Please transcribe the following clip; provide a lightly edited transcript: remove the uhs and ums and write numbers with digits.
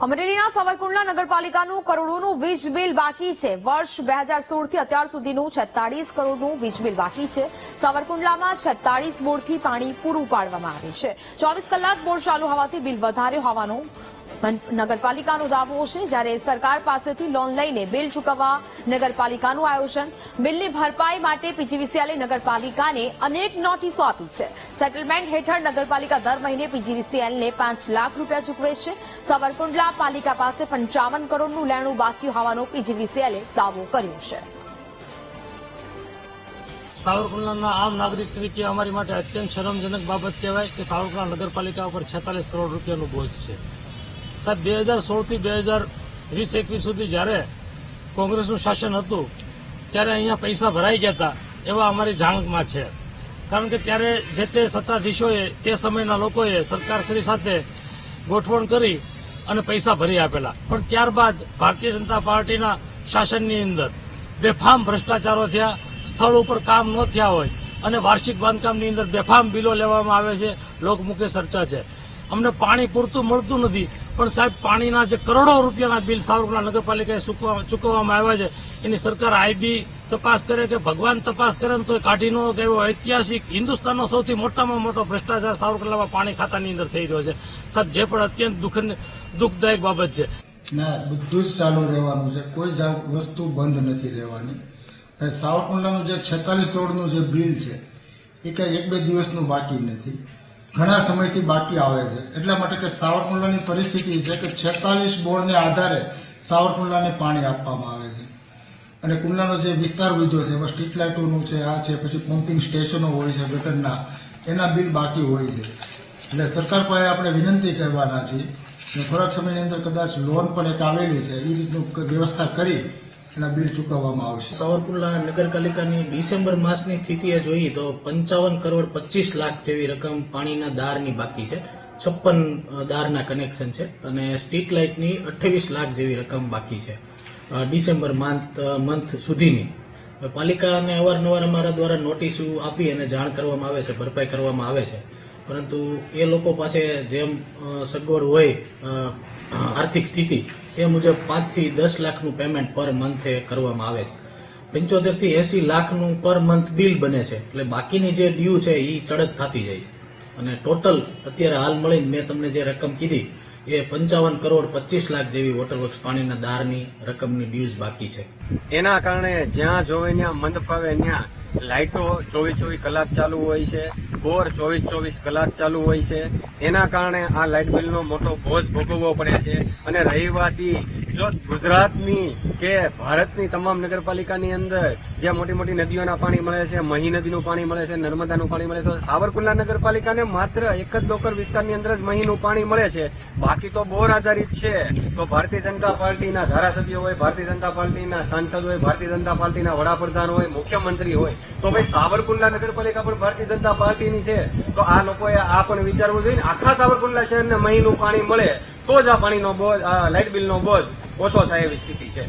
અમરેલીના સાવરકુંડલા નગરપાલિકાનું કરોડોનું વીજ બિલ બાકી છે। વર્ષ 2016 થી અત્યાર સુધીનું 46 કરોડનું વીજ બિલ બાકી છે। સાવરકુંડલામાં 46 બોરથી પાણી પૂરું પાડવામાં આવે છે। 24 કલાક બોર ચાલુ હોવાથી બિલ વધારે હોવાનો નગરપાલિકાનો દાવો છે। જ્યારે સરકાર પાસેથી લોન લઈને બિલ ચૂકવવા નગરપાલિકાનું આયોજન। બિલની ભરપાઈ માટે પીજીવીસીએલે નગરપાલિકાને અનેક નોટિસો આપી છે। સેટલમેન્ટ હેઠળ નગરપાલિકા દર મહિને પીજીવીસીએલને 5 લાખ રૂપિયા ચૂકવે છે। સાવરકુંડલા પાલિકા પાસે 55 કરોડનું લેણું બાકી હોવાનો પીજીવીસીએલે દાવો કર્યો છે। સાવરકુંડલાના આમ નાગરિક તરીકે અમારી માટે અત્યંત શરમજનક બાબત કહેવાય કે સાવરકુંડલા નગરપાલિકા ઉપર 46 કરોડ રૂપિયાનું બોજ છે। સાહેબ 2016 થી 2020-21 સુધી જ્યારે કોંગ્રેસનું શાસન હતું ત્યારે અહીંયા પૈસા ભરાઈ ગયા હતા એવા અમારી જાણમાં છે। કારણ કે ત્યારે જે તે સત્તાધીશોએ તે સમયના લોકોએ સરકારશ્રી સાથે ગોઠવણ કરી અને પૈસા ભરી આપેલા, પણ ત્યારબાદ ભારતીય જનતા પાર્ટીના શાસનની અંદર બેફામ ભ્રષ્ટાચારો થયા, સ્થળ ઉપર કામ ન થયા હોય અને વાર્ષિક બાંધકામની અંદર બેફામ બિલો લેવામાં આવે છે। લોકમુખે ચર્ચા છે। અમને પાણી પૂરતું મળતું નથી, પણ સાહેબ પાણીના જે કરોડો રૂપિયાના બિલ સાવરકુંડલા નગરપાલિકાએ ચૂકવવામાં આવ્યા છે એની સરકાર આઈબી તપાસ કરે કે ભગવાન તપાસ કરે તો કાઢી ન કે એવો ઐતિહાસિક હિન્દુસ્તાનનો સૌથી મોટામાં મોટો ભ્રષ્ટાચાર સાવરકુંડલામાં પાણી ખાતાની અંદર થઈ રહ્યો છે। સાહેબ જે પણ અત્યંત દુઃખદાયક બાબત છે। ના, બધું જ ચાલુ રહેવાનું છે, કોઈ જ વસ્તુ બંધ નથી રહેવાની। અને સાવરકુંડલાનું જે 46 કરોડનું જે બિલ છે એ કંઈ 1-2 દિવસનું બાકી નથી, ઘણા સમયથી બાકી આવે છે। એટલા માટે કે સાવરકુંડલાની પરિસ્થિતિ છે કે 46 બોરને આધારે સાવરકુંડલાને પાણી આપવામાં આવે છે। અને કુંડલાનો જે વિસ્તાર વધ્યો છે એમાં સ્ટ્રીટ લાઇટોનું છે, આ છે, પછી પમ્પિંગ સ્ટેશનો હોય છે ગટરના, એના બિલ બાકી હોય છે। એટલે સરકાર પાસે આપણે વિનંતી કરવાના છીએ અને થોડાક સમયની અંદર કદાચ લોન પણ એક આવેલી છે, એ રીતનું વ્યવસ્થા કરી એના બિલ ચૂકવવામાં આવશે। સાવરકુંડલા નગરપાલિકાની ડિસેમ્બર માસની સ્થિતિએ જોઈએ તો 55 કરોડ 25 લાખ જેવી રકમ પાણીના દારની બાકી છે। 56 દારના કનેક્શન છે અને સ્ટ્રીટ લાઇટની 28 લાખ જેવી રકમ બાકી છે ડિસેમ્બર મંથ સુધીની। પાલિકાને અવારનવાર અમારા દ્વારા નોટિસો આપી અને જાણ કરવામાં આવે છે, ભરપાઈ કરવામાં આવે છે, પરંતુ એ લોકો પાસે જેમ સગવડ હોય આર્થિક સ્થિતિ એ મુજબ 5 થી 10 લાખનું પેમેન્ટ પર મંથે કરવામાં આવે છે। 75 થી 80 લાખનું પર મંથ બિલ બને છે, એટલે બાકીની જે ડ્યુ છે એ ચડત થતી જાય છે। અને ટોટલ અત્યારે હાલ મળીને મેં તમને જે રકમ કીધી એ 55 કરોડ 25 લાખ જેવી વોટરવર્ક્સ પાણીના દારની રકમની ડ્યુઝ બાકી છે। એના કારણે જ્યાં જોવે ત્યાં મંદ ફાવે ત્યાં લાઇટો 24 કલાક ચાલુ હોય છે, બોર 24 કલાક ચાલુ હોય છે। એના કારણે આ લાઇટ બિલનો મોટો બોજ ભોગવવો પડે છે। અને રહી વાત જો ગુજરાતની કે ભારતની તમામ નગરપાલિકાની અંદર જે મોટી મોટી નદીઓના પાણી મળે છે, મહી નદીનું પાણી મળે છે, નર્મદાનું પાણી મળે છે, તો સાવરકુંડલા નગરપાલિકાને માત્ર એક જ લોકર વિસ્તારની અંદર જ મહીનું પાણી મળે છે, બાકી તો બોર આધારિત છે। તો ભારતીય જનતા પાર્ટીના ધારાસભ્યો હોય, ભારતીય જનતા પાર્ટીના સાંસદ હોય, ભારતીય જનતા પાર્ટીના વડાપ્રધાન હોય, મુખ્યમંત્રી હોય, તો ભાઈ સાવરકુંડલા નગરપાલિકા પણ ભારતીય જનતા પાર્ટીની છે। તો આ લોકોએ આ પણ વિચારવું જોઈએ, આખા સાવરકુંડલા શહેરને મહીનું પાણી મળે તો જ આ પાણીનો બોજ, આ લાઇટ બિલનો બોજ ઓછો થાય એવી સ્થિતિ છે।